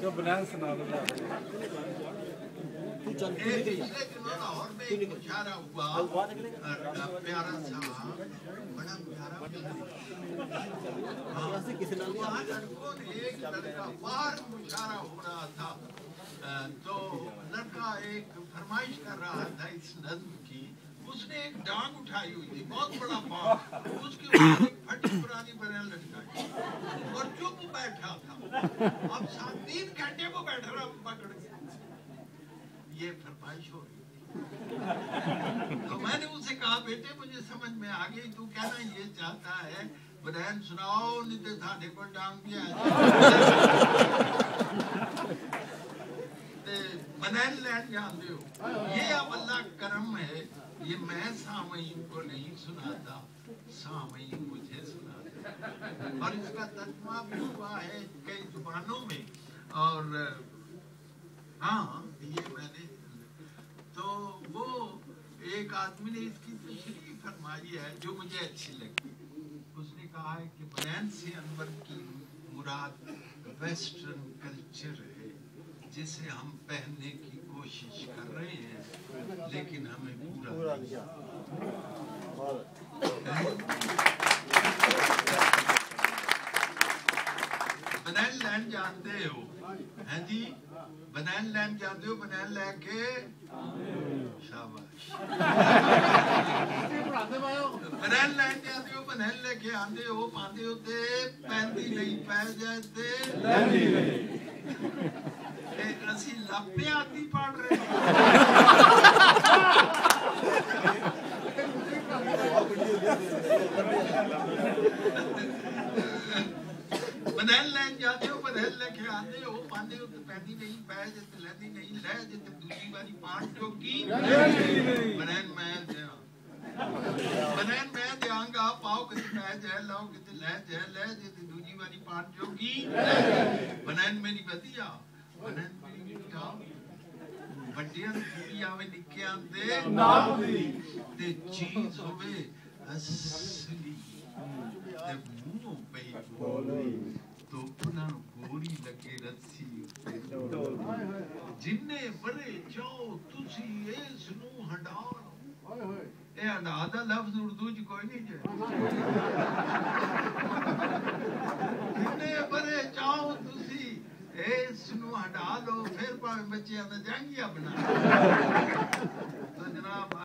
जो बनान सुना दो। पिछले दिनों लाहौर में एक मुशायरा हुआ, प्यारा सा, बड़ा प्यारा वहाँ लड़कों ने एक लड़का बाहर मुशायरा हो रहा था, तो लड़का एक फरमाइश कर रहा था इस नज्म की। उसने एक डांग उठाई हुई थी, बहुत बड़ा बाग, उसके ऊपर एक फटी पुरानी बरेल लटकाई और चुप बैठा था। अब 3 घंटे को बैठ रहा पकड़ के, ये फरमाइश हो रही। तो मैंने उसे कहा, बेटे मुझे समझ में आ गई, तू कहना ये चाहता है बुनैन सुनाओ, नहीं तो साढ़े को डांग भी आ जाए। बुनैन लैंड जानते हो, ये अब अल्लाह करम है, ये मैं सामईन को नहीं सुनाता, सामईन मुझे सुनाता। और इसका तर्जुमा भी हुआ है कई जुबानों में। और हाँ, ये मैंने तो वो एक आदमी ने इसकी तशरीह फरमाई है जो मुझे अच्छी लगी। उसने कहा है कि बुनैन से अनवर की मुराद वेस्टर्न कल्चर है जिसे हम पहनने की कोशिश कर रहे हैं, लेकिन हमें पूरा बुनैन लैंड जानते हो, हैं जी? बुनैन लैंड जानते हो? बुनैन लेके शाबाश। बुनैन लैंड जानते हो? बुनैन लेके आंदे हो, पांदे होते, पहनती नहीं, पहन जाते असी लपे आती पढ़ रहे। बुनैन लैंड जाते हो, बुनैन लेके आंदे हो, पांदे हो, पहनती नहीं, पहन जाते लैंदी नहीं, लह जाते दूसरी बारी पांच जोगी बुनैन मैं बुनैन मैं देंगा, पाओ किते पह जाए, लाओ किते लह जाए, लह जाते दूसरी बारी पांच जोगी बुनैन मेरी वधिया, बुनैन मेरी मिठा, ਵੱਡਿਆਂ ਦੀ ਕੁੜੀ ਆਵੇ ਨਿੱਕਿਆਂ ਦੇ ਨਾਮ ਦੀ ਤੇ ਚੀਜ਼ ਹੋਵੇ ਅਸਲੀ ਤੇ ਮੂੰਹੋਂ ਪਈ ਬੋਲੀ ਤੋਪਨਾ ਗੋਰੀ ਲੱਗੇ ਰੱਸੀ ਉੱਤੇ ਜਿੰਨੇ ਬਰੇ ਚਾਹੋ ਤੁਸੀਂ ਇਸ ਨੂੰ ਹਟਾ ਲਓ। ਇਹ ਹਟਾ ਦਾ ਲਫ਼ਜ਼ ਉਰਦੂ ਚ ਕੋਈ ਨਹੀਂ ਜੇ। ਜਿੰਨੇ ਬਰੇ ਚਾਹੋ ਤੁਸੀਂ ਇਸ ਨੂੰ ਹਟਾ ਲਓ, ਫਿਰ ਭਾਵੇਂ ਬੱਚਿਆਂ ਦਾ ਜੰਗੀਆ ਬਣਾ। तो जनाब